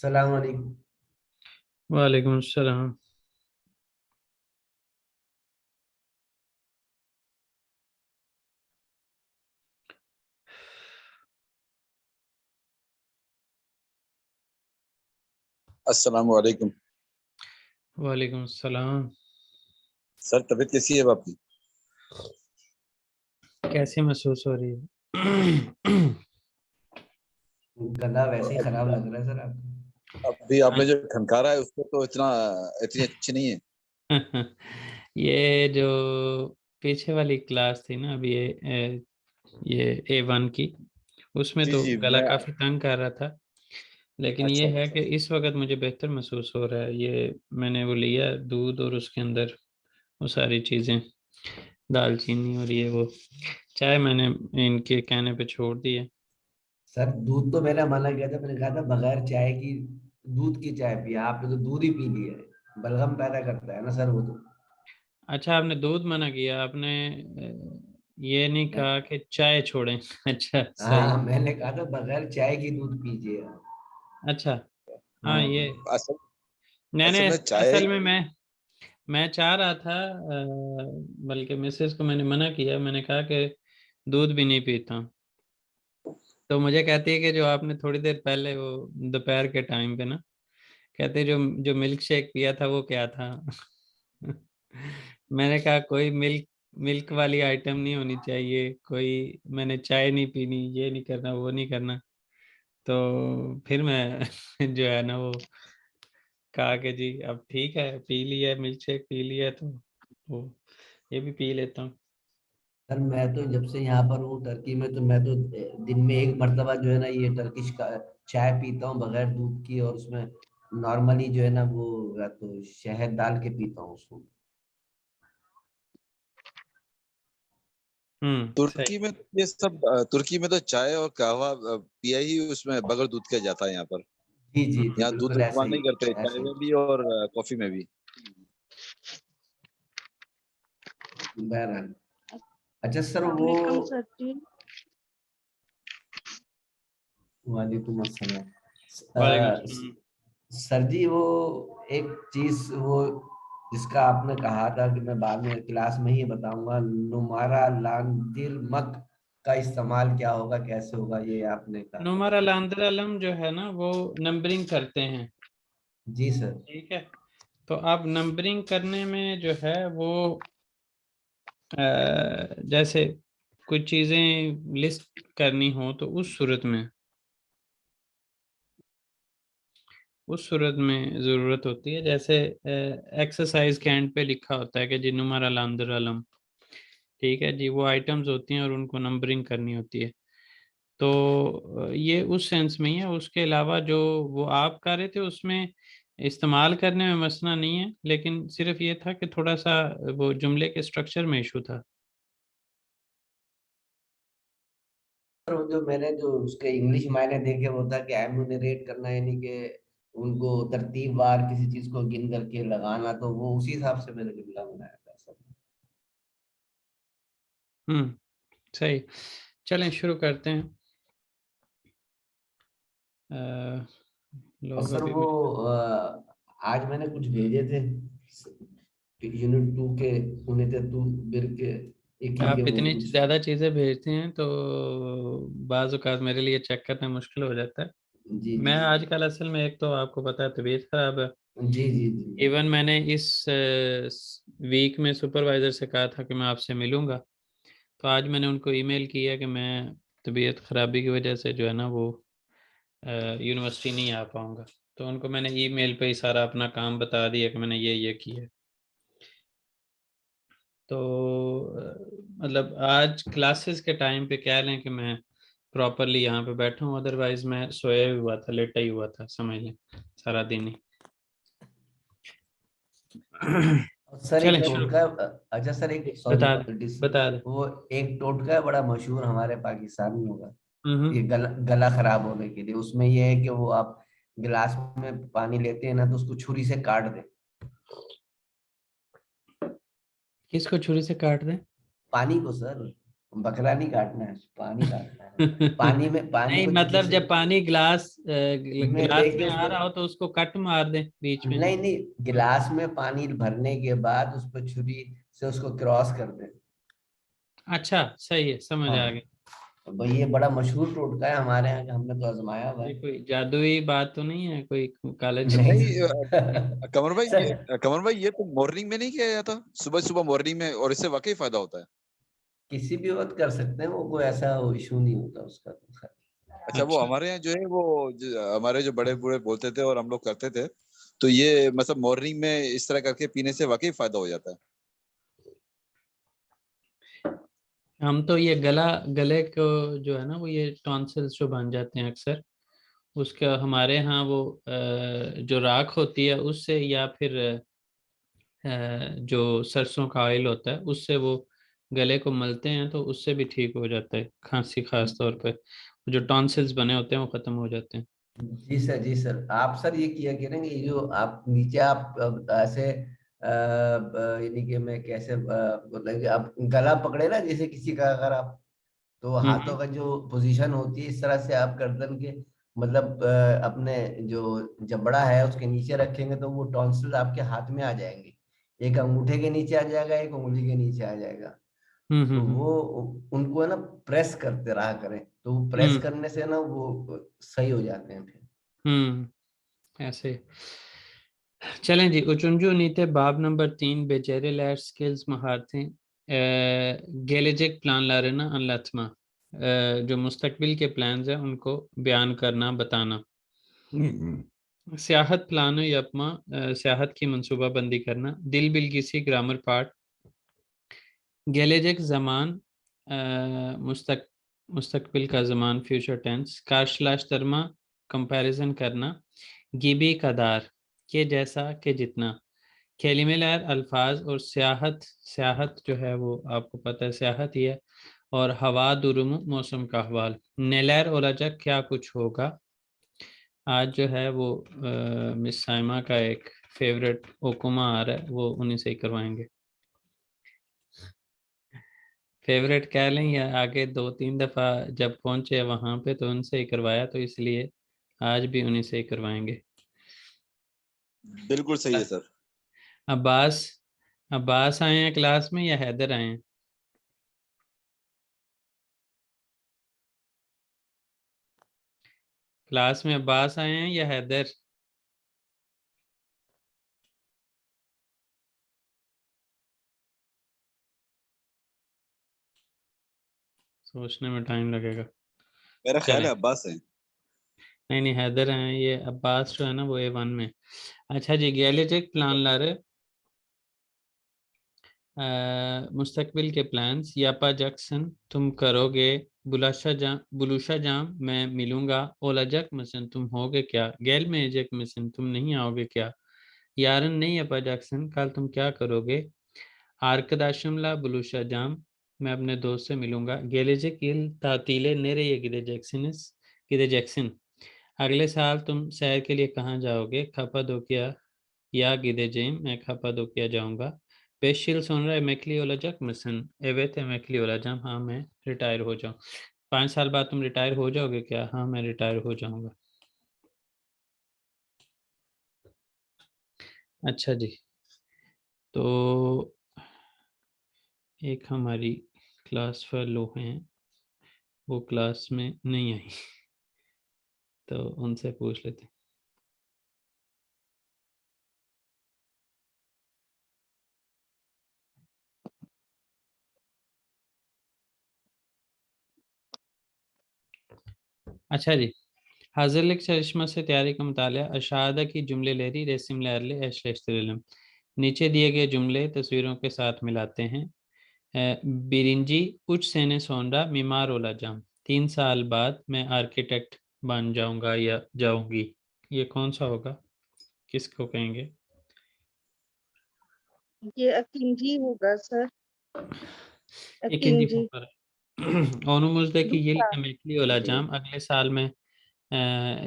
सलाम अलैकुम। वालेकुम अस्सलाम। अस्सलाम वालेकुम। वालेकुम अस्सलाम। सर तबीयत कैसी है अब आपकी? कैसी महसूस हो रही है? गला वैसे ही अब खराब लग रहा है सर आपका। अभी आपने जो खनकारा है उसको तो इतनी अच्छी नहीं है। ये जो पीछे वाली क्लास थी ना अभी ये A1 की, उसमें जी तो जी गला मैं काफी तंग कर रहा था। लेकिन ये अच्छा है कि इस वक्त मुझे बेहतर महसूस हो रहा है। ये मैंने वो लिया दूध और उसके अंदर वो सारी चीजें, दालचीनी और ये वो चाय मैंने इनके कहने पे छोड़ दी है। सर दूध तो मैंने मना किया था, मैंने कहा था बगैर चाय की, दूध की चाय पिया। आपने तो दूध ही पी लिया है। बलगम पैदा करता है ना सर वो तो। अच्छा, आपने दूध मना किया, आपने ये नहीं कहा कि चाय छोड़ें। अच्छा सही। हाँ, मैंने कहा था बगैर चाय की दूध पीजिए आप। अच्छा। हाँ ये हाँ असल मैंने असल में चाय असल में मैं चाह रहा था, बल्कि मिसेस को मैंने मना किया, मैंने कहा कि दूध भी नहीं पीता। तो मुझे कहती है कि जो आपने थोड़ी देर पहले वो दोपहर के टाइम पे ना, कहते जो जो मिल्क शेक पिया था वो क्या था। मैंने कहा कोई मिल्क मिल्क वाली आइटम नहीं होनी चाहिए कोई, मैंने चाय नहीं पीनी, ये नहीं करना वो नहीं करना। तो फिर मैं जो है ना वो कहा कि जी अब ठीक है, पी लिया मिल्क शेक पी लिया तो वो ये भी पी लेता हूँ। सर, मैं तो जब से यहाँ पर हूँ टर्की में, तो मैं तो दिन में एक मर्तबा जो है ना ये टर्किश का चाय पीता हूँ बगैर दूध की, और उसमें नॉर्मली जो है ना वो या तो शहद डाल के पीता हूँ उसको। सही। तुर्की में ये सब तुर्की में तो चाय और कहवा पिया ही उसमें बगैर दूध के जाता है यहाँ पर। जी जी जी, यहाँ दूध बिल्कुल ऐसा इस्तेमाल ही नहीं करते चाय ऐसा ही। में भी और कॉफी में भी। बहरहाल, अच्छा सर वो, वालेकुम सर जी। वालेकुम अस्सलाम। वालेकुम अ, सलाम। सर जी वो एक चीज वो जिसका आपने कहा था कि मैं बाद में क्लास में ही बताऊंगा, नुमारा लांदिर मक का इस्तेमाल क्या होगा, कैसे होगा, ये आपने कहा था। नुमार अलांदर जो है ना वो नंबरिंग करते हैं। जी सर। ठीक है। तो आप नंबरिंग करने में जो है वो जैसे कुछ चीज़ें लिस्ट करनी हो तो उस सूरत में ज़रूरत होती है। जैसे एक्सरसाइज के एंड पे लिखा होता है कि जी नुमार अलांदर अलम। ठीक है जी, वो आइटम्स होती हैं और उनको नंबरिंग करनी होती है। तो ये उस सेंस में ही है। उसके अलावा जो वो आप कर रहे थे उसमें इस्तेमाल करने में मसला नहीं है, लेकिन सिर्फ ये था कि थोड़ा सा वो जुमले के स्ट्रक्चर में इशू था। सर वो जो मैंने जो उसके इंग्लिश मायने देखे वो था कि एनुमरेट करना, यानी कि उनको तरतीबवार किसी चीज को गिन करके लगाना, तो वो उसी हिसाब से मैंने जुमला बनाया था सर। सही। चलें शुरू करते हैं। अ, और लोग सर अभी वो मुझे आज मैंने कुछ भेजे थे यूनिट 2 के, उन्हें टू बिर के इक्की के आप वो इतनी कुछ। ज़्यादा चीज़ें भेजते हैं तो बाज़ औक़ात मेरे लिए चेक करना मुश्किल हो जाता है। जी जी मैं आजकल असल में एक तो आपको पता है तबीयत खराब है। जी जी जी। इवन मैंने इस वीक में सुपरवाइज़र से कहा था कि मैं आपसे मिलूंगा। तो आज मैंने उनको ईमेल किया कि मैं तबीयत ख़राबी की वजह से जो है ना वो यूनिवर्सिटी नहीं आ पाऊंगा। तो उनको मैंने ईमेल पे ही सारा अपना काम बता दिया कि मैंने ये किया है। तो मतलब आज क्लासेस के टाइम पे कह लें कि मैं प्रॉपरली यहाँ पे बैठा हूँ, अदरवाइज मैं सोया ही हुआ था, लेटा ही हुआ था, समझ लें सारा दिन ही। और सर एक चलें शुरू। टोटका, अच्छा सर एक सॉरी, बता दे बता दे। वो एक टोटका है बड़ा मशहूर हमारे पाकिस्तानियों का, हम्म। ये गला खराब होने के लिए। उसमें ये है कि वो आप गिलास में पानी लेते हैं ना, तो उसको छुरी से काट दें। किसको छुरी से काट दें? पानी को सर, बकरा नहीं काटना है, पानी काटना पानी में, पानी नहीं को मतलब जैसे जब पानी ग्लास में ग्लास लेके में आ उसमें, रहा हो तो उसको कट मार दे बीच में। नहीं नहीं, गिलास में पानी भरने के बाद उस पर छुरी से उसको क्रॉस कर दे। अच्छा सही है, समझ आ हाँ, गया। तो भाई ये बड़ा मशहूर टोटका है हमारे यहाँ का, हमने तो आजमाया हुआ ये है। कोई जादुई बात तो नहीं है, कोई काले नहीं चक्कर? नहीं सर, कमर भाई ये तो मॉर्निंग में नहीं किया जाता, सुबह सुबह मॉर्निंग में, और इससे वाकई फायदा होता है। किसी भी वक्त कर सकते हैं, वो कोई ऐसा इशू नहीं होता उसका तो। अच्छा, वो अच्छा। हमारे यहाँ जो है वो हमारे जो बड़े बूढ़े बोलते थे और हम लोग करते थे, तो ये मतलब मॉर्निंग में इस तरह करके पीने से वाकई फायदा हो जाता है। हम तो ये गले को जो है ना, वो ये टॉन्सिल्स जो बन जाते हैं अक्सर, उसका हमारे यहाँ वो जो राख होती है उससे, या फिर जो सरसों का ऑयल होता है उससे वो गले को मलते हैं तो उससे भी ठीक हो जाता है, खांसी खास तौर पे जो टॉन्सिल्स बने होते हैं वो खत्म हो जाते हैं। जी सर, जी सर, आप सर ये किया करेंगे, ये जो आप नीचे आप ऐसे यानी कि मैं कैसे मतलब कि आप गला पकड़े ना जैसे किसी का, अगर आप, तो हाथों हम्म। का जो पोजीशन होती है इस तरह से आप गर्दन के मतलब अपने जो जबड़ा है उसके नीचे रखेंगे तो वो टॉन्सिल आपके हाथ में आ जाएंगे। एक अंगूठे के नीचे आ जाएगा, एक उंगली के नीचे आ जाएगा। हम्म। तो हम्म। वो उनको है ना प्रेस करते रहा करें, तो वो प्रेस हम्म। करने से ना वो सही हो जाते हैं फिर। ऐसे। चलें जी, उचुंजू नीते बाब नंबर 3 बेचेरे लैर स्किल्स महारतें गेलेजिक प्लान ला रहे ना अनलथमा, जो मुस्तकबिल के प्लान्स हैं उनको बयान करना, बताना। सियाहत प्लान यपमा, सियाहत की मंसूबाबंदी करना। दिल बिलगिसी ग्रामर पार्ट। गेलेजिक ज़मान, मुस्तक मुस्तकबिल का ज़मान फ्यूचर टेंस। कारशलाश्तरमा, कंपैरिजन करना। गिबी कदार, के जैसा, के जितना। खेलीमेलर अल्फाज और सियाहत, सियाहत जो है वो आपको पता है सियाहत ही है। और हवा दुरुम, मौसम का अहवाल। नेलर और अजक, क्या कुछ होगा। आज जो है वो मिस साइमा का एक फेवरेट ओकुमा आ रहा है, वो उन्हीं से ही करवाएंगे। फेवरेट कह लें या आगे 2-3 दफ़ा जब पहुंचे वहां पे तो उनसे ही करवाया, तो इसलिए आज भी उन्हीं से ही करवाएंगे। बिल्कुल सही है सर। अब्बास, अब्बास आए हैं क्लास में या हैदर आए हैं? क्लास में अब्बास आए हैं या हैदर? सोचने में टाइम लगेगा। मेरा ख्याल चलें, है अब्बास है। नहीं नहीं हैदर हैं, ये अब्बास जो है ना वो A1 में। अच्छा जी, गैलेटिक प्लान ला रहे, मुस्तकबिल के प्लान्स। यापा जैक्सन, तुम करोगे। बुलूशा जाम, मैं मिलूंगा। ओला जक मिसन, तुम होगे क्या। गैल में जक मिसन, तुम नहीं आओगे क्या। यारन नहीं अपा जैक्सन, कल तुम क्या करोगे। आर्कदाशमला बुलूशा जाम, मैं अपने दोस्त से मिलूंगा। गेलेजे किल तातीले नेरे ये गिदे जैक्सिनस, गिदे जैक्सन, अगले साल तुम सैर के लिए कहाँ जाओगे। खपादोकिया या गिदे जेम, मैं खपादोकिया जाऊंगा। पेशिल सुन रहा है मैकली ओलाजक मिसन, एवेत मैकली ओलाजम, हाँ मैं रिटायर हो जाऊँ। 5 साल बाद तुम रिटायर हो जाओगे क्या। हाँ मैं रिटायर हो जाऊंगा। अच्छा जी, तो एक हमारी क्लास फेलो हैं, वो क्लास में नहीं आई, तो उनसे पूछ लेते हैं। अच्छा जी, हाजिरलिक चरिश्मा से तैयारी का मुतालिया। अशादा की जुमले लहरी रेसिम लहरले एशलेम, नीचे दिए गए जुमले तस्वीरों के साथ मिलाते हैं। बिरिंजी उच सेने सोंडा मीमार ओला जाम, 3 साल बाद मैं आर्किटेक्ट बन जाऊंगा या जाऊंगी। ये कौन सा होगा, किसको कहेंगे? ये अकिंजी होगा सर। एक हिंदी अकिंजी फुकर ओनू मुझदे की ये दुखा लिखा मेकली ओला जी। जाम, अगले साल में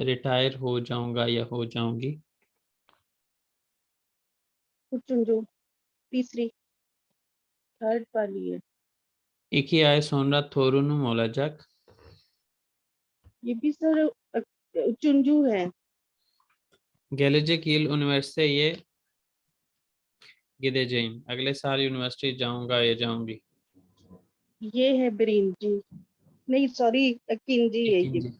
रिटायर हो जाऊंगा या हो जाऊंगी। कुचुंजू तीसरी थर्ड वाली है। एक ही आय सोनरा थोरुनु मोलाजक, ये भी सर चुंजू है। Gelecek yıl üniversiteye gideceğim. अगले साल यूनिवर्सिटी जाऊंगा या जाऊंगी। ये है बिरिंजी, नहीं सॉरी किंजी है ये। इkinci।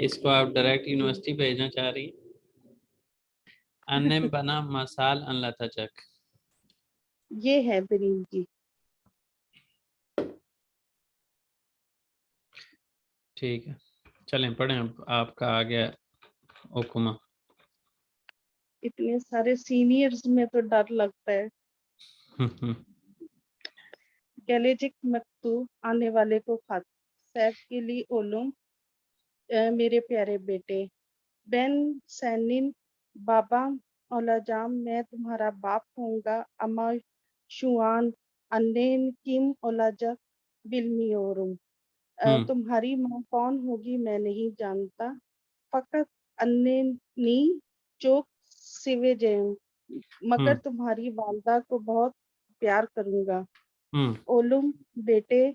इसको आप डायरेक्ट यूनिवर्सिटी भेजना चाह रही हैं। Annem bana masal anlatacak। ये है बिरिंजी। ठीक है, चलें पढ़ें। अब आपका आ गया ओकुमा। इतने सारे सीनियर्स में तो डर लगता है। गैलेजिक मकतूब आने वाले को खत। सैफ के लिए ओलुम, मेरे प्यारे बेटे। बेन सैनिन, बाबा औलाजाम, मैं तुम्हारा बाप होऊंगा। अमा शुआन, अन्नेन किम औलाजक बिलमियोरुम, तुम्हारी माँ कौन होगी मैं नहीं जानता। फकत अन्नेनी चोक सिवेजेम, मगर तुम्हारी वालदा को बहुत प्यार करूंगा। ओलुम, बेटे।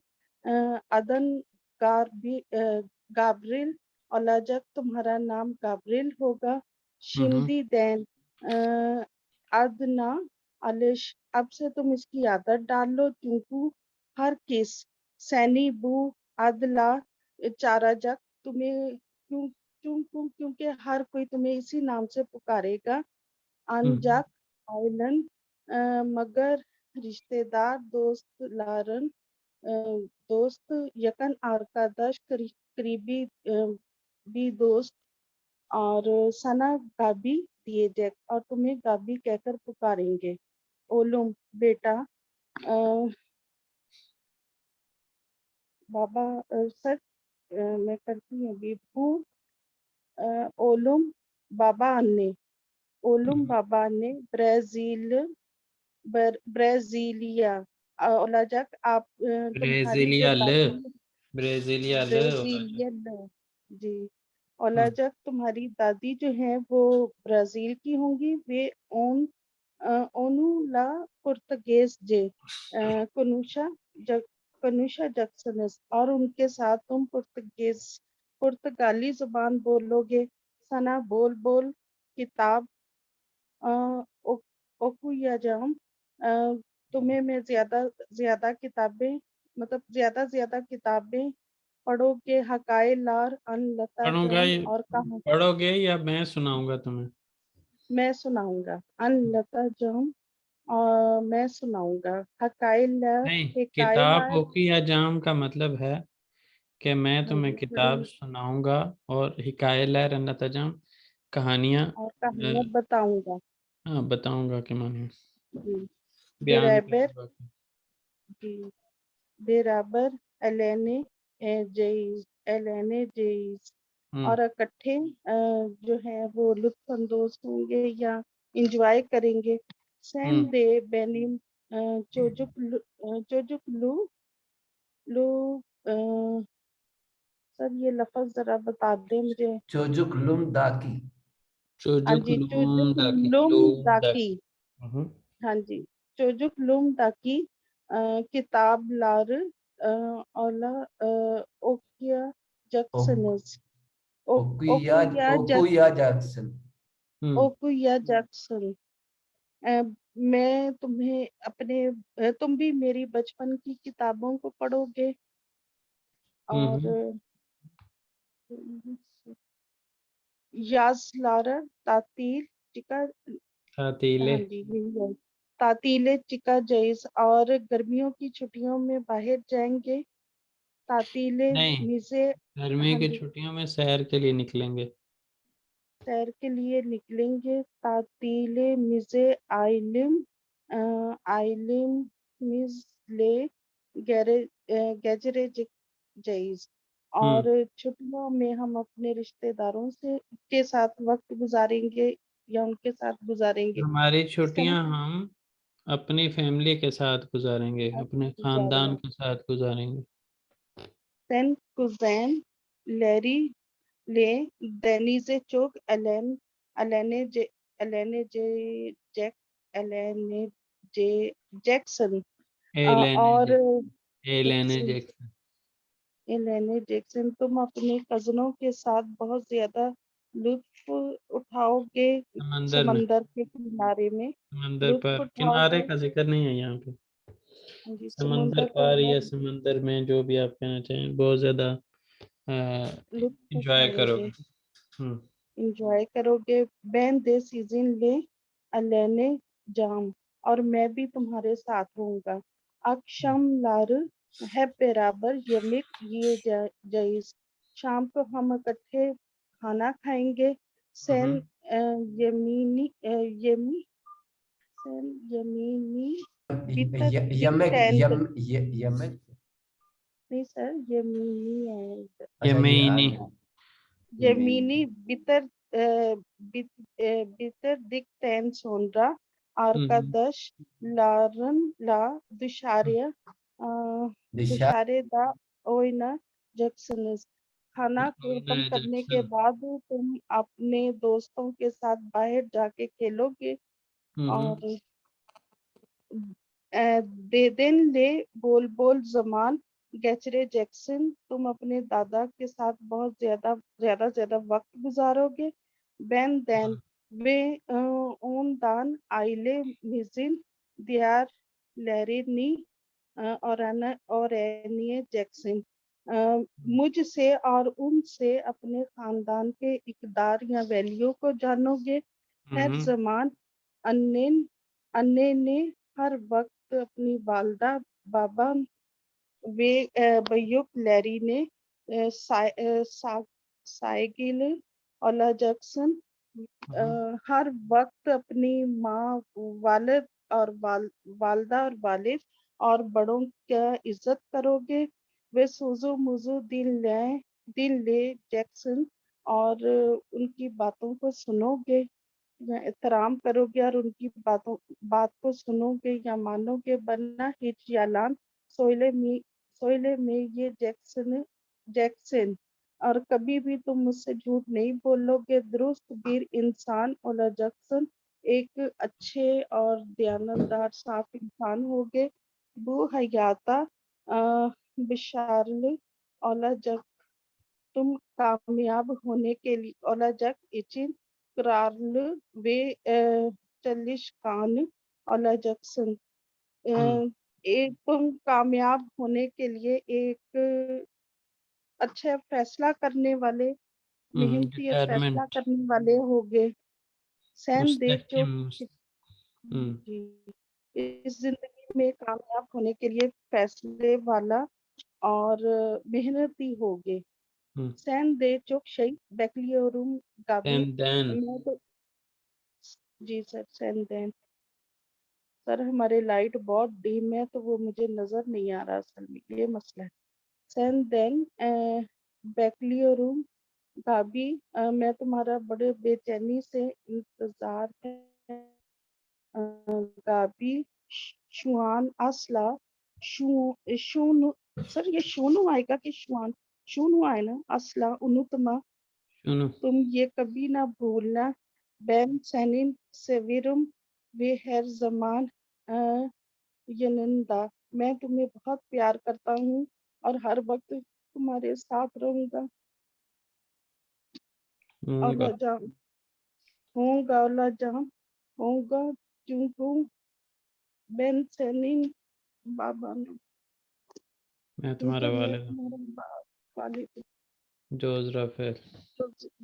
अदन गाब्रिल औलाजक, तुम्हारा नाम गाब्रिल होगा। शिमदी दैन, अदना आलिश, अब से तुम इसकी आदत डाल लो। क्योंकि हर किस सैनी बू अदला चाराजक, तुम्हें क्यों क्यों क्यों क्योंकि हर कोई तुम्हें इसी नाम से पुकारेगा। अनजक आइलन, मगर रिश्तेदार दोस्त लारन, दोस्त यकन आरकादश करीबी भी दोस्त, और सना गाबी दिए जैक, और तुम्हें गाबी कहकर पुकारेंगे। ओलुम, बेटा। बाबा सर, मैं करती हूँ अभी। ओलुम, बाबा अन्ने। ओलुम, बाबा ने ब्राजीलिया औलाजक, आप तुम्हारी जो ब्राजीलिया ल दादी ब्राजीलिया ल ब्राजीलियन जी, औलाजक तुम्हारी दादी जो है वो ब्राजील की होंगी। वे ओन ओनू ला पुर्तगेज जे कनुशा जक कनुशा जक्सनस, और उनके साथ तुम पुर्तगाली जुबान बोलोगे। सना, बोल बोल। किताब ओकुयाजाम, तुम्हें मैं ज्यादा ज्यादा किताबें, मतलब ज्यादा ज्यादा किताबें पढ़ोगे। हकाए लार अन लता पढ़ूंगा जम, और कहा पढ़ोगे या मैं सुनाऊंगा तुम्हें? मैं सुनाऊंगा। अन लता जम, और मैं सुनाऊंगा। हकाए लार, नहीं, हिकाए किताब लार। ओकी या जाम का मतलब है कि मैं हाँ तुम्हें जी, किताब पढ़ेंगे सुनाऊंगा और हिकायत रन्ना तजाम कहानियाँ और कहानियां बताऊंगा हाँ बताऊंगा के माने जी। बयान बेराबर करूंगा। जी, बेराबर एलेने जेइज, एलेने जेइज, हम्म और इकट्ठे जो है वो लुत्फ अंदोज होंगे या इंजॉय करेंगे। सैन हम्म दे बेनिम, चोजुक लू लू, अ, सर ये लफ्ज जरा बता दे मुझे। चोजुक लुम दाकी। हाँ चोजुक जी, चोजुक लूम दाकी लुम लूम दाकी। दाकी। हम्म हाँ जी, चोजुक लुम दाकी, किताब लार औला ओकिया जक्सनस, ओकुया ओकुया ओकुया जैक्सन। हम्म ओकुया जैक्सन। अ, मैं तुम्हें अपने तुम भी मेरी बचपन की किताबों को पढ़ोगे। और हम्म याज लारा तातील चिका, तातीले हाँ जी यही है। तातीले चिका जैस, और गर्मियों की छुट्टियों में बाहर जाएंगे। तातीले नहीं, मिसे, गर्मी हाँ की जी, छुट्टियों में शहर के लिए निकलेंगे। सैर के लिए निकलेंगे। तातीले मिजे आइलिम, आइलिम मिजले गैरे गैजरे जईस, हम्म और छुट्टियों में हम अपने रिश्तेदारों से के साथ वक्त गुजारेंगे या उनके साथ गुजारेंगे। हमारी सन छुट्टियां हम अपनी फैमिली के साथ गुजारेंगे, अपने खानदान गुजारेंगे। के साथ गुजारेंगे। सेन कुजैन लेरी ले डेनीजे चोक एलेन, एलेने जे एलेने जे जैक एलेने जे जैक्सन, एलेने और एलेने जैक्सन। एलेने जैक्सन, तुम अपने कजनों के साथ बहुत ज्यादा लुत्फ उठाओगे समंदर में, समंदर के किनारे में, समंदर लुत्फ पर, किनारे उठाओगे। का जिक्र नहीं है यहाँ पे। हाँ जी, समंदर समुंदर पर पार या बहुत समंदर में, जो भी आप कहना चाहें, बहुत ज्यादा लुत्फ एंजॉय उठाओगे, करोगे। हम्म इंजॉय करोगे। बैन दे सीजन ले अलेने जाम, और मैं भी तुम्हारे साथ होऊंगा। अक्षम लार है बराबर यमिक ये जईस, शाम को हम इकट्ठे खाना खाएंगे। सेन यमीनी यमी सेन यमीनी बितर दिक यमक टेंट, यमक। नहीं सर, यमीनी है। अच्छा ये यमीनी। यमीनी बितर बितर दिक टेन सोनरा हम्म arkadaş larınla dışarıya दिशा। dışarıda oynayacaksınız। खाना खत्म करने के जैक्सन। बाद तुम अपने दोस्तों के साथ बाहर जाके खेलोगे। और देदेन ले बोल बोल जमान गैचरे जैक्सन, तुम अपने दादा के साथ बहुत ज्यादा वक्त गुजारोगे। बैन दैन वे ओन दान आइले मिजिन दियार लैरिनी और एनिए जैक्सन, मुझसे और उनसे अपने खानदान के इकदार या वैल्यू को जानोगे। हर जमान अन्य अन्य ने हर वक्त अपनी वालदा बाबा वे बयूक लैरी ने साइकिल ओला जैक्सन, हर वक्त अपनी माँ वालिद और वालदा और वालिद और बड़ों का इज्जत करोगे। वे सोजो मुजो दिल ले जैक्सन, और उनकी बातों को सुनोगे या एहतराम करोगे और उनकी बात को सुनोगे या मानोगे। बन्ना हिचयालान सोइले में ये जैक्सन, और कभी भी तुम मुझसे झूठ नहीं बोलोगे। दुरुस्त वीर इंसान ओला जैक्सन, एक अच्छे और दयानतदार साफ इंसान होगे। बू हयाता बिशारल ओला जक, तुम कामयाब होने के लिए ओला जक इचिन करारल वे चलिश कान ओला जैक्सन, एक तुम कामयाब होने के लिए एक अच्छा फैसला करने वाले, मेहनती और फैसला डिटरमेंट, करने वाले होगे। सैन दे जो मुस्तहकिम। जी, इस जिंदगी में कामयाब होने के लिए फैसले वाला और मेहनती होगे। सैन दे चुक शई बैकलियोरुम गाबी, एंड देन मैं तो जी सर सैन देन। सर हमारे लाइट बहुत डिम है तो वो मुझे नजर नहीं आ रहा, असल में ये मसला है। सैन देन बैकलियोरुम गाबी, मैं तुम्हारा बड़े बेचैनी से इंतजार है। गाबी शुआन असला शूनु, सर ये शूनु आएगा कि शुआन? शूनु आए ना, असला उनुतमा, सुनो। तुम ये कभी ना भूलना। बैन सैनिन सेविरुम वे हर जमान यनंदा, मैं तुम्हें बहुत प्यार करता हूँ और हर वक्त तुम्हारे साथ रहूंगा। अल्लाह जान होगा, अल्लाह जान होगा, क्योंकि बैन सैनिन बाबा ने, मैं तुम्हारा क्योंकि मैं वालिद हूँ। तुम्हारा वालिद हूँ। जोज राफेल।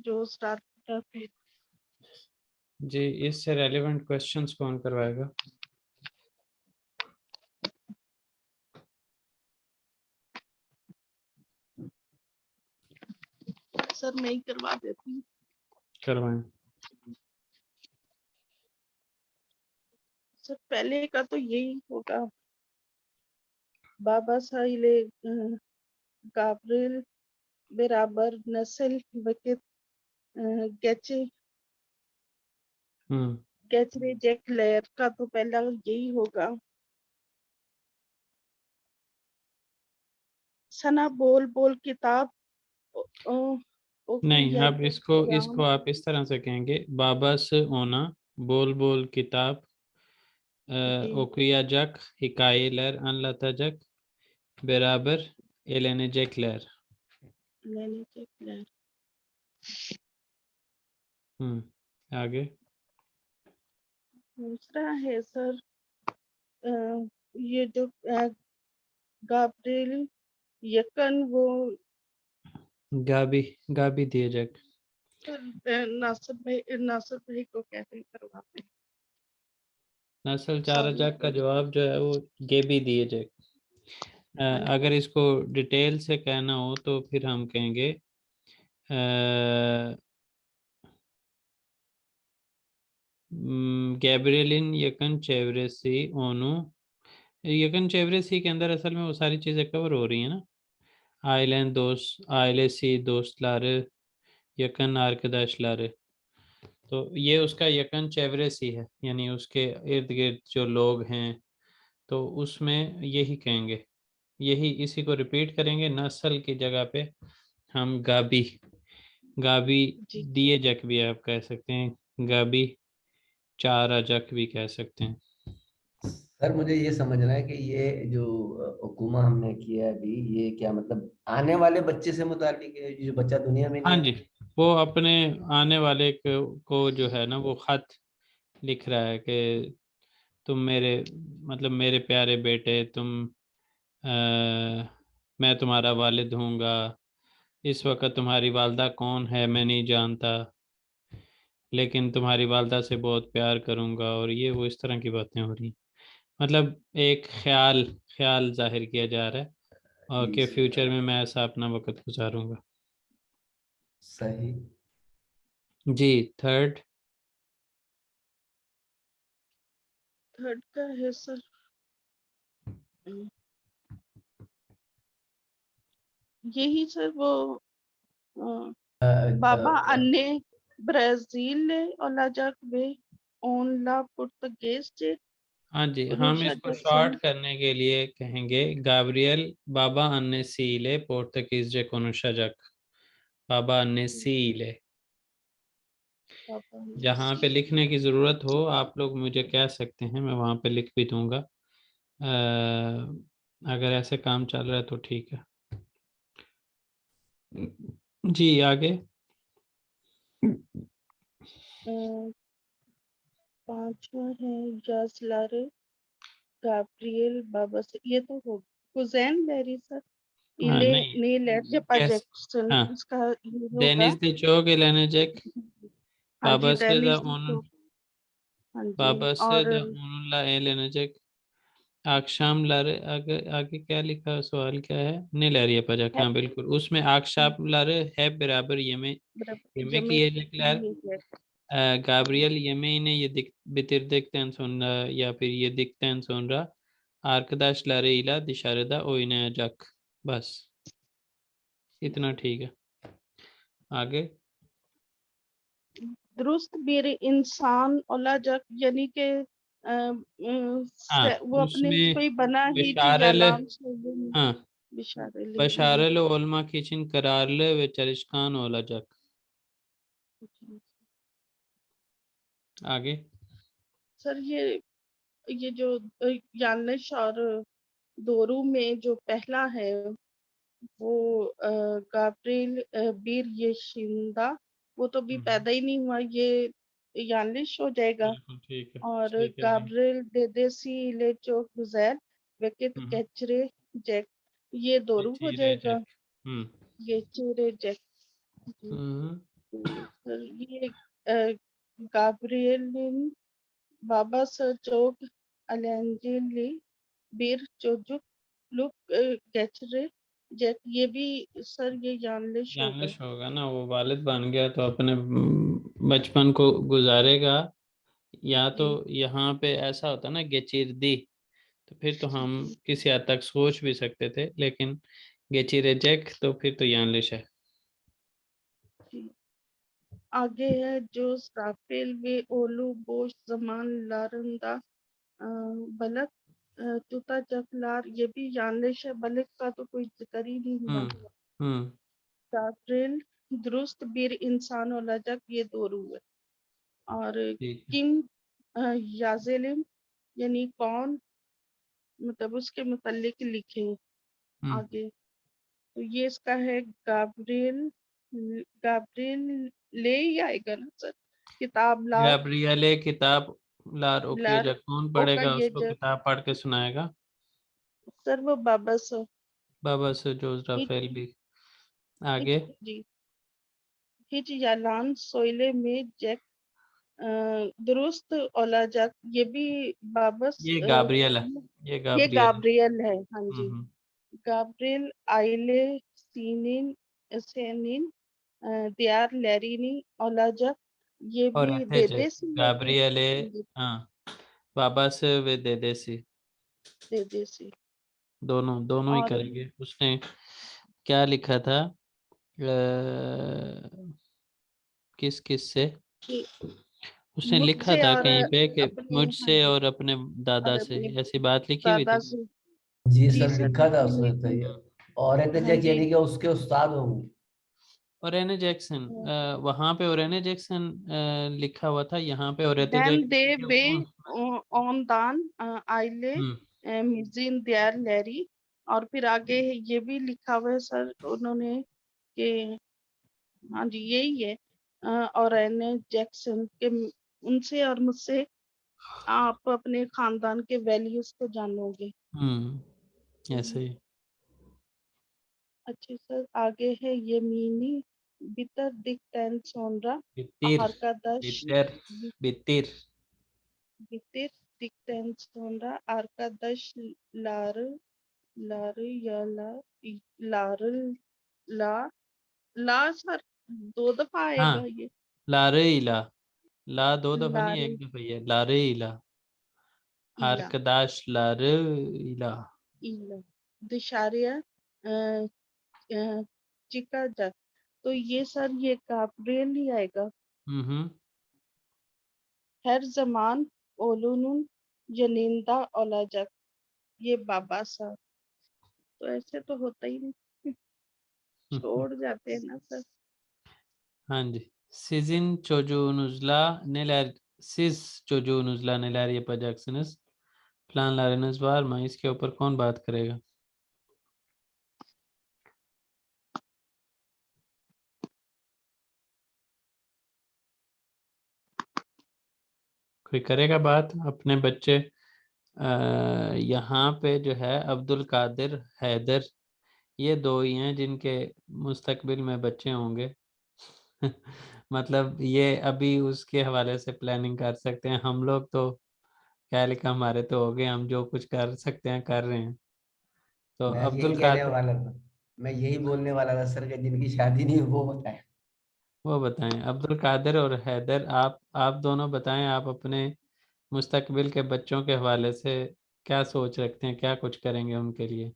जो स्टार्ट करते हैं। जी, इससे रेलेवेंट क्वेश्चंस कौन करवाएगा? सर मैं ही करवा देती हूँ। करवाएं। सर पहले का तो यही होगा, बाबा साइले गाब्रिल बराबर नस्ल वक़्त गैचे गैचरे जैक लेयर का तो पहला यही होगा। सना बोल बोल किताब नहीं, आप इसको ग्राम आप इस तरह से कहेंगे, बाबा से ओना बोल बोल किताब जी ओकुयाजक हिकायलर अनलताजक बराबर एलेने जैकलर। लेने के प्लान। आगे दूसरा है सर ये जो गाब्रिएल यकन वो गाबी दिए जाए। नासिर भाई को कैसे करवाते हैं? नस्ल सॉरी चारजक का जवाब जो है वो गेबी दिए जाए। अगर इसको डिटेल से कहना हो तो फिर हम कहेंगे गैब्रियलिन यकन चेवरेसी ओनू। यकन चेवरेसी के अंदर असल में वो सारी चीज़ें कवर हो रही हैं ना। आइलैंड दोस्त आइलेसी दोस्त लारे यकन आर्कदाश लारे। तो ये उसका यकन चेवरेसी है, यानी उसके इर्द गिर्द जो लोग हैं तो उसमें यही कहेंगे, यही इसी को रिपीट करेंगे। नस्ल की जगह पे हम गाबी गाबी जी दिए जक भी आप कह सकते हैं, गाबी चारा जक भी कह सकते हैं। सर मुझे ये समझना है कि ये जो हुकूमा हमने किया है अभी, ये क्या मतलब आने वाले बच्चे से मुताल्लिक है, जो बच्चा दुनिया में हाँ नहीं जी, है? वो अपने आने वाले को जो है ना वो खत लिख रहा है कि तुम मेरे मतलब मेरे प्यारे बेटे, मैं तुम्हारा वालिद हूँगा। इस वक्त तुम्हारी वालदा कौन है मैं नहीं जानता, लेकिन तुम्हारी वालदा से बहुत प्यार करूँगा। और ये वो इस तरह की बातें हो रही हैं। मतलब एक ख्याल ख्याल जाहिर किया जा रहा है और जी कि सर, फ्यूचर में मैं ऐसा अपना वक्त गुजारूंगा। सही। जी थर्ड। थर्ड का है सर यही सर वो अ, बाबा अन्ने Brazil olacak ve onunla Portekiz हाँ जी, हम इसको शॉर्ट konuşacaksın. करने के लिए कहेंगे गाब्रियल बाबा अन्ने सीले पोर्तुगीज जे konuşacak। बाबा अन्ने सीले। Baba जहाँ पे लिखने की ज़रूरत हो आप लोग मुझे कह सकते हैं, मैं वहाँ पे लिख भी दूंगा। अगर ऐसे काम चल रहा है तो ठीक है। जी आगे। पांचवा है यासलारे गाब्रिएल बाबा से ये तो हो कुजैन बेरी सर हाँ इले नहीं, नील कैस जैक्सन हाँ, इसका ये होगा। डेनिस दे चोग एलेनेजेक हाँ जी बाबा से दा डेनिस उन तो हाँ जी बाबा से और दा उनुल्ला एलेनेजेक आक्षाम लारे। आगे आगे क्या लिखा, सवाल क्या है? नहीं ला रही है पजा, हाँ बिल्कुल उसमें आक्षाप लारे है बराबर ये में की ये लिखला गाब्रियल ये में इन्हें ये बितिरदिकten sonra या फिर ये दिखten sonra arkadaşlarıyla dışarıda oynayacak। बस इतना ठीक है। आगे। दुरुस्त bir इंसान olacak यानी कि हाँ वो अपने उसमें कोई बना ही जी Beşareli yalan söylemiyor. हाँ Bişareli. başarılı olmak için kararlı ve çalışkan olacak। आगे। सर ये जो यानिश और दोरू में जो पहला है वो गाब्रिएल बीर येशिंदा वो तो अभी पैदा ही नहीं हुआ ये यानिश हो जाएगा। बिल्कुल ठीक है, और सही कह रहे हैं। गाब्रिएल देदेसी लेचो गुजैल वेकित हम्म, कैचरे जैक ये ये दोरू हो चीरे जाएगा। जक। हम्म ये चेरे जैक जी। हम्म, तो सर ये गाब्रिएलिन बाबा सचोक अलेंजिली बीर चोजुक लुक कैचरे जैक ये भी सर ये यानलिश होगा। जानलिश होगा ना, वो वालिद बन गया तो अपने बचपन को गुजारेगा। या तो जी यहाँ पे ऐसा होता ना गेचिरदी, तो फिर तो हम किसी हद तक सोच भी सकते थे, लेकिन गेचिरेजेक तो फिर तो यानलिश है। जी आगे है जो स्टाफेल वे ओलू बोश जमान लारंदा बलक तुता जफलार ये भी यानलिश है। बलक का तो कोई जिक्र ही नहीं हुआ। हम्म स्टाफेल दुरुस्त बीर इंसान ओलाजक ये दो रू है। और ठीक है। किम याजेलिम यानी कौन मतलब उसके मुतल्लिक लिखे हम्म आगे। तो ये इसका है गाब्रिएल गाब्रिएल ले ही आएगा ना सर, किताब लार गैब्रियले किताब लार ओके लार जब कौन ओका पढ़ेगा ये उसको जब किताब पढ़ के सुनाएगा? सर वो बाबा सर बाबा से जोज हिच राफेल भी। हिच आगे जी हिच यालान सोइले में जैक दुरुस्त औलाजक, ये भी बाबस ये गाब्रियल है, ये ये गाब्रियल है। गाब्रियल है, हाँ जी। हम्म। गाब्रिएल आइले सीनिन सेनिन दियार लैरिनी औलाजक, ये और भी रहते जे देदेसी है क्या? गाब्रियले। जी, हाँ, बाबा से वे दे देसी। देदेसी। दोनों दोनों ही और करेंगे। उसने क्या लिखा था? किस किस से कि उसने लिखा मुझसे था और कहीं पे कि अपने, हाँ मुझसे जी, और अपने और दादा से, अपने ऐसी बात लिखी हुई दादा थी। से। जी जी सर, सर, लिखा था लिखी उसने हुई तो थी। ये। हम्म। और रहते हाँ जैक जी। यानी कि उसके उस्ताद हो। और रेने जैक्सन, वहां पे ओरेने जैक्सन लिखा हुआ था, यहाँ पे ओरेते Then they Jackson be on dan आइले हम्म। मिजिन दियार लैरी। और फिर आगे ये भी लिखा हुआ है सर उन्होंने कि, हाँ जी यही है, और एने जैक्सन के उनसे और मुझसे आप अपने खानदान के वैल्यूज को जानोगे। ऐसे ही। अच्छे सर, आगे है ये मीनी बितर दिक टेन सोनरा बित्तीर, आरकादश बित्तर, बित्तीर। बितिर दिक टेन सोनरा आरकादश लार लार या लार ला ला सर 2 दफा आएगा हाँ, ये। लारे इला, ला दो दफा नहीं, लार एक दफा ही है। लारे इला, इला हारकदाश लारे इला। इला दिशारिया चिका जा। तो ये सर ये गाब्रिएल ही आएगा। हम्म। हर जमान ओलुनुन जनिंदा औलाजक, ये बाबा साहब। तो ऐसे तो होता ही नहीं, छोड़ जाते हैं ना सर। हाँ जी। Sizin çocuğunuzla neler siz çocuğunuzla neler yapacaksınız? Planlarınız var mı? इसके ऊपर कौन बात करेगा? कोई करेगा बात? अपने बच्चे यहाँ पे जो है अब्दुल कादिर, हैदर, ये दो ही हैं जिनके मुस्तकबिल में बच्चे होंगे। मतलब ये अभी उसके हवाले से प्लानिंग कर सकते हैं। हम लोग तो क्या लिखा, हमारे तो हो गए, हम जो कुछ कर सकते हैं कर रहे हैं। तो मैं यही अब्दुल कहने कादिर, वाला था, मैं यही बोलने वाला था सर कि जिनकी शादी नहीं हुई वो बताए। वो बताएं। अब्दुल कादिर और हैदर, आप दोनों बताएं, आप अपने मुस्तकबिल के बच्चों के हवाले से क्या सोच रखते हैं, क्या कुछ करेंगे उनके लिए?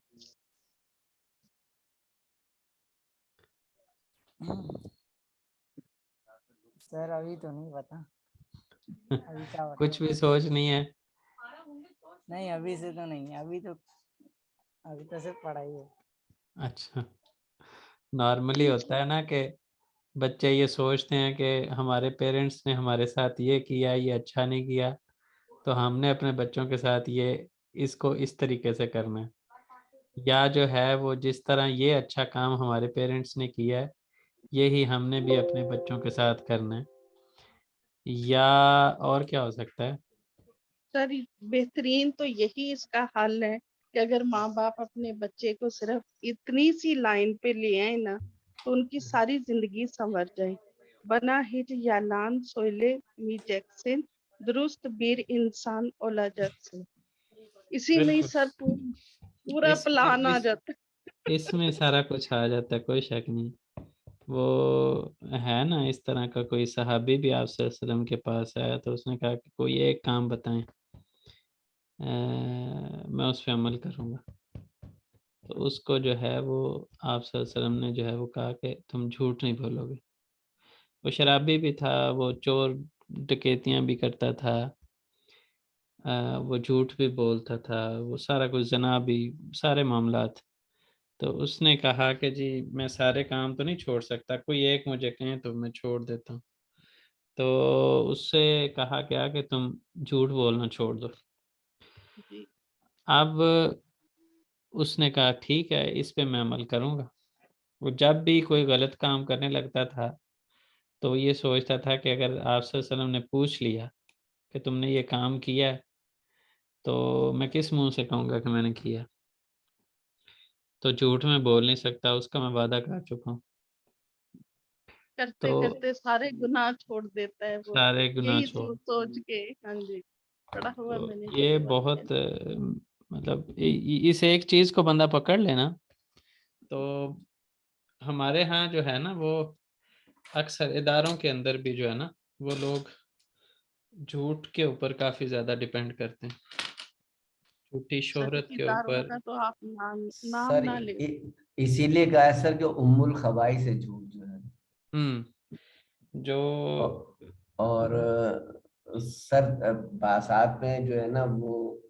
सर अभी तो नहीं पता, अभी क्या कुछ बताऊं। भी सोच नहीं है? नहीं अभी से तो नहीं, अभी तो सिर्फ पढ़ाई है। अच्छा, नॉर्मली होता है ना कि बच्चे ये सोचते हैं कि हमारे पेरेंट्स ने हमारे साथ ये किया, ये अच्छा नहीं किया, तो हमने अपने बच्चों के साथ ये इसको इस तरीके से करना है, या जो है वो जिस तरह ये अच्छा काम हमारे पेरेंट्स ने किया है यही हमने भी अपने बच्चों के साथ करना है, या और क्या हो सकता है? सर बेहतरीन तो यही इसका हल है कि अगर माँ बाप अपने बच्चे को सिर्फ इतनी सी लाइन पे ले आए ना, तो उनकी सारी जिंदगी संवर जाए। बना हिज यालान सोइले मी जैक्सन दुरुस्त बीर इंसान ओला जैक्सन, इसी में ही बिल्कुल। सर पूरा इसमें प्लान आ इस जाता इसमें सारा कुछ आ जाता है, कोई शक नहीं। वो है ना, इस तरह का कोई सहाबी भी आप सल्लल्लाहु अलैहि वसल्लम के पास आया तो उसने कहा कि कोई एक काम बताएं, मैं उस पर अमल करूंगा। तो उसको जो है वो आप सल्लल्लाहु अलैहि वसल्लम ने जो है वो कहा कि तुम झूठ नहीं बोलोगे। वो शराबी भी था, वो चोर डकैतियां भी करता था, वो झूठ भी बोलता था, वो सारा कुछ, जना भी, सारे मामलात। तो उसने कहा कि जी मैं सारे काम तो नहीं छोड़ सकता, कोई एक मुझे कहें तो मैं छोड़ देता हूँ। तो उससे कहा गया कि तुम झूठ बोलना छोड़ दो। जी। अब उसने कहा ठीक है, इस पे मैं अमल करूंगा। वो जब भी कोई गलत काम करने लगता था तो ये सोचता था कि अगर आप सल्लल्लाहु अलैहि वसल्लम ने पूछ लिया कि तुमने ये काम किया है तो मैं किस मुंह से कहूँगा कि मैंने किया। तो झूठ में बोल नहीं सकता, उसका मैं वादा कर चुका हूँ। करते तो करते सारे गुनाह छोड़ देता है वो, सारे गुनाह यही छोड़, सोच के। हाँ जी, पढ़ा हुआ तो मैंने ये कई बार है। बहुत मतलब इस एक चीज को बंदा पकड़ लेना तो हमारे यहाँ जो है ना वो अक्सर इदारों के अंदर भी जो है ना वो लोग झूठ के ऊपर काफी ज्यादा डिपेंड करते हैं, झूठी सर शोहरत के इदारों ऊपर। का तो आप नाम सर ना ले। इसीलिए कहा है सर कि उम्मुल खबाई से झूठ जो है। जो औ- और सर साथ में जो है ना वो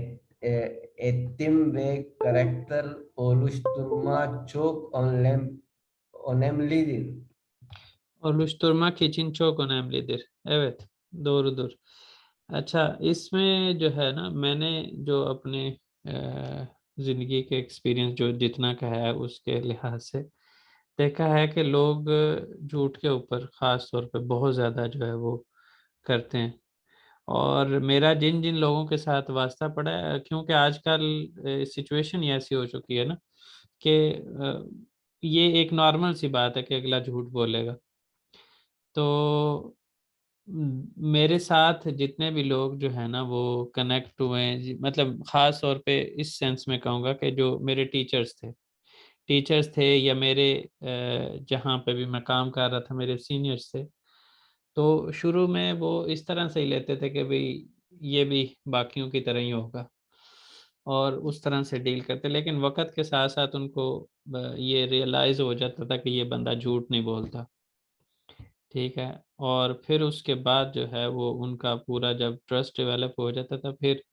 एतिम वे करेक्टर ओलुस्टुर्मा चोक ओनेमली Oluşturmak için çok önemlidir. Evet, doğrudur. अच्छा, इसमें जो है ना मैंने जो अपने जिंदगी के एक्सपीरियंस जो जितना का है उसके लिहाज से देखा है कि लोग झूठ के ऊपर खास तौर पे बहुत ज़्यादा जो है वो करते हैं। और मेरा जिन जिन लोगों के साथ वास्ता पड़ा है, क्योंकि आजकल सिचुएशन ही ऐसी हो चुकी है ना कि ये एक नॉर्मल सी बात है कि अगला झूठ बोलेगा। तो मेरे साथ जितने भी लोग जो है ना वो कनेक्ट हुए हैं मतलब ख़ास तौर पे इस सेंस में कहूँगा कि जो मेरे टीचर्स थे या मेरे जहाँ पे भी मैं काम कर रहा था मेरे सीनियर्स थे, तो शुरू में वो इस तरह से ही लेते थे कि भाई ये भी बाकियों की तरह ही होगा और उस तरह से डील करते, लेकिन वक्त के साथ साथ उनको ये रियलाइज़ हो जाता था कि ये बंदा झूठ नहीं बोलता। ठीक है। और फिर उसके बाद जो है वो उनका पूरा जब ट्रस्ट डेवलप हो जाता था, फिर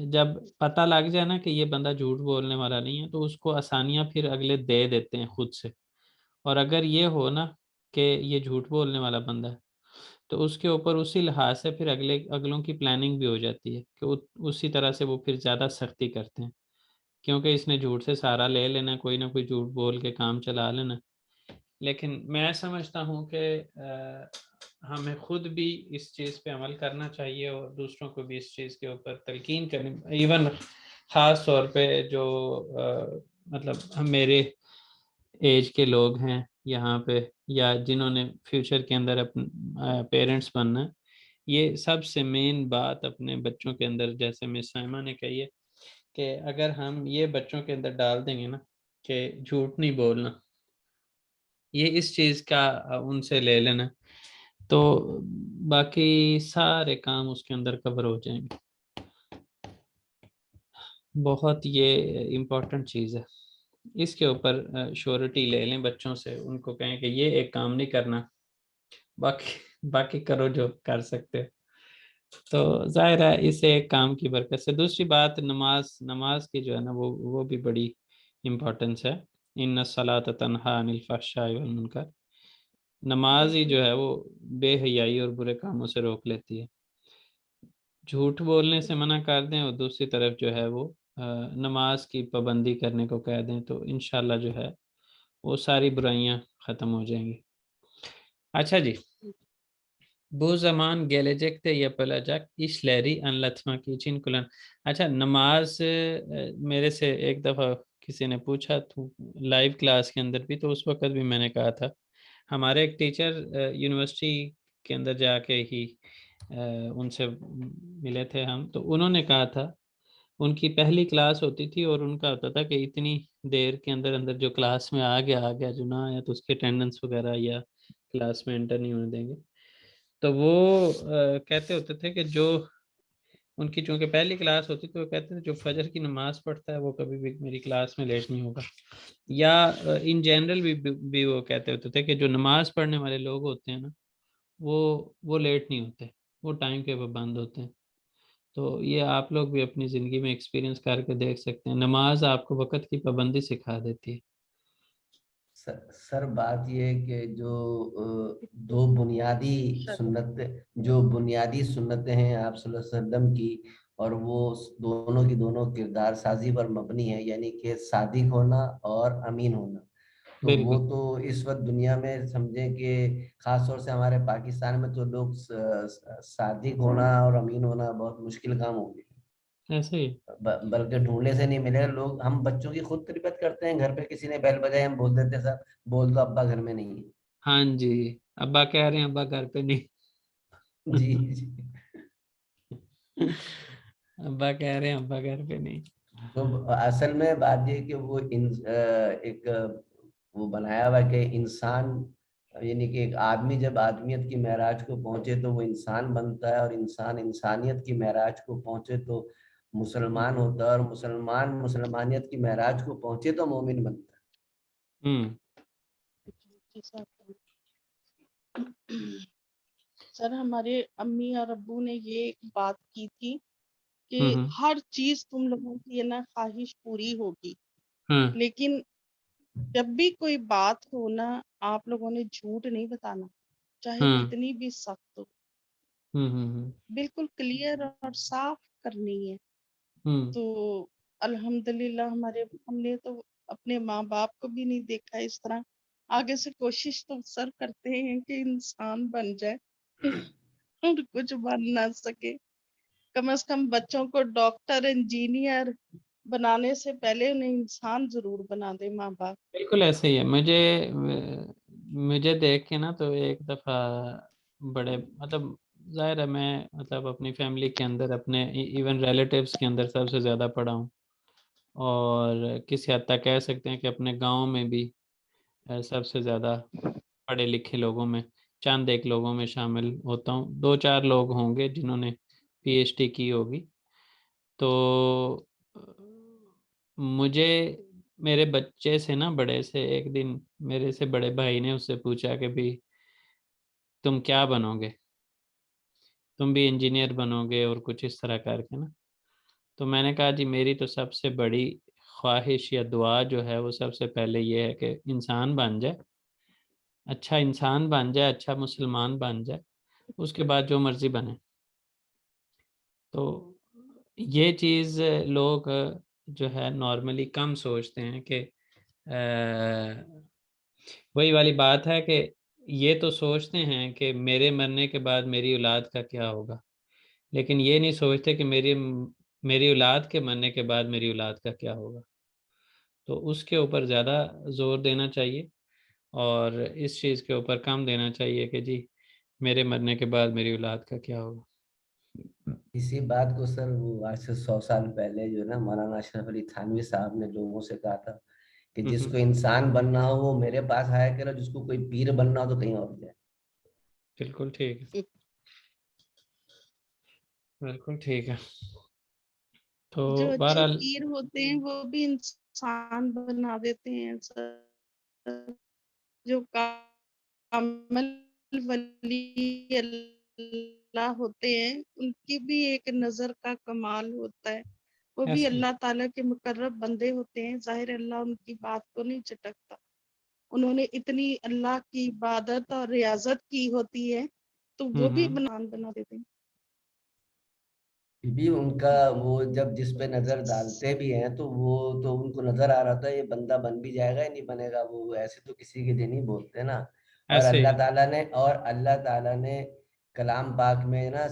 जब पता लग जाए ना कि ये बंदा झूठ बोलने वाला नहीं है तो उसको आसानियां फिर अगले दे देते हैं खुद से। और अगर ये हो ना कि ये झूठ बोलने वाला बंदा है तो उसके ऊपर उसी लिहाज से फिर अगलों की प्लानिंग भी हो जाती है कि उसी तरह से वो फिर ज़्यादा सख्ती करते हैं, क्योंकि इसने झूठ से सहारा ले लेना, कोई ना कोई झूठ बोल के काम चला लेना। लेकिन मैं समझता हूँ कि हमें खुद भी इस चीज़ पे अमल करना चाहिए और दूसरों को भी इस चीज़ के ऊपर तलकीन करनी, इवन ख़ास तौर पे जो मतलब हम मेरे एज के लोग हैं यहाँ पे या जिन्होंने फ्यूचर के अंदर अपने पेरेंट्स बनना है, ये सबसे मेन बात अपने बच्चों के अंदर, जैसे मिस साइमा ने कही है कि अगर हम ये बच्चों के अंदर डाल देंगे ना कि झूठ नहीं बोलना, ये इस चीज़ का उनसे ले लेना, तो बाकी सारे काम उसके अंदर कवर हो जाएंगे। बहुत ये इम्पोर्टेंट चीज़ है। इसके ऊपर श्योरिटी ले लें बच्चों से, उनको कहें कि ये एक काम नहीं करना, बाकी बाकी करो जो कर सकते हो। तो जाहिर है इसे एक काम की बरकत से। दूसरी बात, नमाज की जो है ना वो भी बड़ी इम्पोर्टेंस है। इन्ना सलात तन्हा अनिल फहशाई वल मुनकर, नमाज ही बिल्कुल। जो है वो बेहयाई और बुरे कामों से रोक लेती है। झूठ बोलने से मना कर दें और दूसरी तरफ जो है वो नमाज की पाबंदी करने को कह दें तो इंशाल्लाह जो है वो सारी बुराइयां ख़त्म हो जाएंगी। अच्छा जी, bu zaman gelecekte yapılacak işleri anlatmak için kullan। अच्छा, नमाज मेरे से एक दफ़ा किसी ने पूछा तो लाइव क्लास के अंदर भी, तो उस वक्त भी मैंने कहा था हमारे एक टीचर यूनिवर्सिटी के अंदर जाके ही उनसे मिले थे हम, तो उन्होंने कहा था उनकी पहली क्लास होती थी और उनका होता था कि इतनी देर के अंदर अंदर जो क्लास में आ गया जो ना आया तो उसकी अटेंडेंस वगैरह या क्लास में एंटर नहीं होने देंगे। तो वो कहते होते थे कि जो उनकी चूंकि पहली क्लास होती तो वो कहते थे जो फजर की नमाज पढ़ता है वो कभी भी मेरी क्लास में लेट नहीं होगा। या इन जनरल भी वो कहते होते थे कि जो नमाज पढ़ने वाले लोग होते हैं ना वो लेट नहीं होते, वो टाइम के पाबंद होते हैं। तो ये आप लोग भी अपनी ज़िंदगी में एक्सपीरियंस करके देख सकते हैं, नमाज आपको वक्त की पाबंदी सिखा देती है। सर बात ये है कि जो दो बुनियादी सुन्नतें हैं आप सल्लल्लाहु अलैहि वसल्लम की, और वो दोनों की दोनों किरदार साजी पर मबनी है, यानी कि सादिक होना और अमीन होना। तो वो बिल्कुल तो इस वक्त दुनिया में समझे कि खास तौर से हमारे पाकिस्तान में तो लोग सादिक होना और अमीन होना बहुत मुश्किल काम हो गया। ऐसे ही। बल्कि ढूंढने से नहीं मिलेगा। लोग, हम बच्चों की खुद तरबियत करते हैं, घर पे किसी ने बैल बजाई हम बोल देते हैं सर बोल दो अब्बा घर में नहीं है। हाँ जी, अब्बा कह रहे हैं अब्बा घर पे नहीं। जी जी। अब्बा कह रहे हैं अब्बा घर पे नहीं। तो असल में बात ये है कि वो एक वो बनाया हुआ है कि इंसान, यानी कि एक आदमी जब आदमियत की महराज को पहुंचे तो वो इंसान बनता है, और इंसान इंसानियत की महराज को पहुंचे तो मुसलमान होता है, और मुसलमान मुसलमानियत की महराज को पहुंचे तो मोमिन बनता है। हम्म। जी सर। सर हमारे अम्मी और अब्बू ने ये एक बात की थी कि हम्म। हर चीज तुम लोगों की है ना ख्वाहिश पूरी होगी, हम्म। लेकिन जब भी कोई बात हो ना, आप लोगों ने झूठ नहीं बताना, चाहे हम्म। कितनी भी सख्त हो, हम्म। बिल्कुल क्लियर और साफ करनी है। हम्म। तो अल्हम्दुलिल्लाह हमने तो अपने माँ बाप को भी नहीं देखा इस तरह। आगे से कोशिश तो सर करते हैं कि इंसान बन जाए और कुछ बन ना सके। कम से कम बच्चों को डॉक्टर इंजीनियर बनाने से पहले उन्हें इंसान जरूर बना दे माँ बाप। बिल्कुल ऐसे ही है। मुझे देख के ना तो एक दफा बड़े मतलब जाहिर है मैं मतलब अपनी फैमिली के अंदर अपने इवन रिलेटिव्स के अंदर सबसे ज़्यादा पढ़ा हूँ, और किसी हद तक कह सकते हैं कि अपने गांव में भी सबसे ज़्यादा पढ़े लिखे लोगों में, चंद एक लोगों में शामिल होता हूँ। दो चार लोग होंगे जिन्होंने पीएचडी की होगी। तो मुझे मेरे बच्चे से ना बड़े से एक दिन मेरे से बड़े भाई ने उससे पूछा कि भाई तुम क्या बनोगे, तुम भी इंजीनियर बनोगे और कुछ इस तरह करके ना। तो मैंने कहा जी मेरी तो सबसे बड़ी ख्वाहिश या दुआ जो है वो सबसे पहले ये है कि इंसान बन जाए, अच्छा इंसान बन जाए, अच्छा मुसलमान बन जाए, उसके बाद जो मर्जी बने। तो ये चीज़ लोग जो है नॉर्मली कम सोचते हैं कि वही वाली बात है कि ये तो सोचते हैं कि मेरे मरने के बाद मेरी औलाद का क्या होगा, लेकिन ये नहीं सोचते कि मेरी मेरी औलाद के मरने के बाद मेरी औलाद का क्या होगा। तो उसके ऊपर ज़्यादा जोर देना चाहिए और इस चीज़ के ऊपर कम देना चाहिए कि जी मेरे मरने के बाद मेरी औलाद का क्या होगा। इसी बात को सर वो आज से 100 साल पहले जो है ना मौलाना अशरफ अली थानवी साहब ने लोगों से कहा था कि हम्म। जिसको इंसान बनना हो वो मेरे पास आया करे, जिसको कोई पीर बनना हो तो कहीं और जाए। बिल्कुल ठीक है, बिल्कुल ठीक है। तो जो अच्छे बहरहाल पीर होते हैं वो भी इंसान बना देते हैं सर। जो कामिल वली अल्लाह होते हैं उनकी भी एक नजर का कमाल होता है। वो भी ऐसे अल्लाह ताला के मुकर्रब बंदे होते हैं। जाहिर अल्लाह उनकी बात को नहीं चटकता। उन्होंने इतनी अल्लाह की इबादत और रियाजत की होती है तो वो भी हम्म। भी उनका वो जब जिस पे नजर डालते भी हैं तो वो तो उनको नजर आ रहा था ये बंदा बन भी जाएगा या नहीं बनेगा, वो ऐसे तो किसी के दिन ही बोलते ना। और ऐसे ही। अल्लाह ताला ने कलाम पाक में ना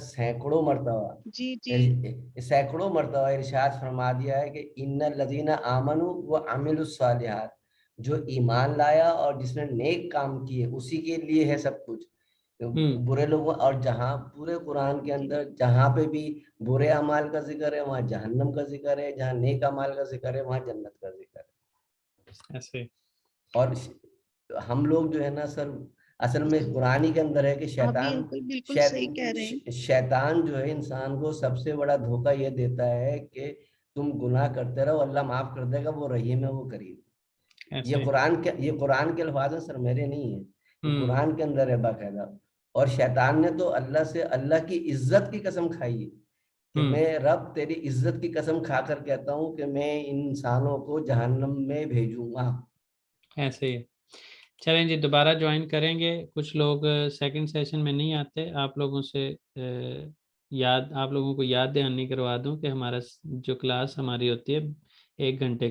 जी जी सैकड़ों मरतबा इरशाद फरमा दिया है कि इन्नल लजीना आमनु व अमिलुस सालिहात, जो ईमान लाया और जिसने नेक काम किए उसी के लिए है सब कुछ। तो हम्म। बुरे लोगों, और जहाँ पूरे कुरान के अंदर जहाँ पे भी बुरे अमाल का जिक्र है वहाँ जहन्नम का जिक्र है, जहाँ नेक अमाल का जिक्र है वहाँ जन्नत का जिक्र है। ऐसे ही। और हम लोग जो है ना सर, असल में कुरान ही के अंदर है कि अभी अंकल बिल्कुल सही कह रहे हैं। शैतान जो है इंसान को सबसे बड़ा धोखा ये देता है कि तुम गुनाह करते रहो अल्लाह माफ कर देगा, वो रहीम है वो करीम। ऐसे ही। ये कुरान के अल्फाज हैं सर, मेरे नहीं है, ये हम्म। कुरान के अंदर है बाकायदा। और शैतान ने तो अल्लाह की इज्जत की कसम खाई है कि हम्म। मैं रब तेरी इज्जत की कसम खाकर कहता हूँ कि मैं इन इंसानों को जहन्नम में भेजूंगा। ऐसे ही। चलें जी, दोबारा ज्वाइन करेंगे। कुछ लोग सेकंड सेशन में नहीं आते, आप लोगों से आप लोगों को याद दहानी करवा दूं कि हमारा जो क्लास हमारी होती है 1 घंटे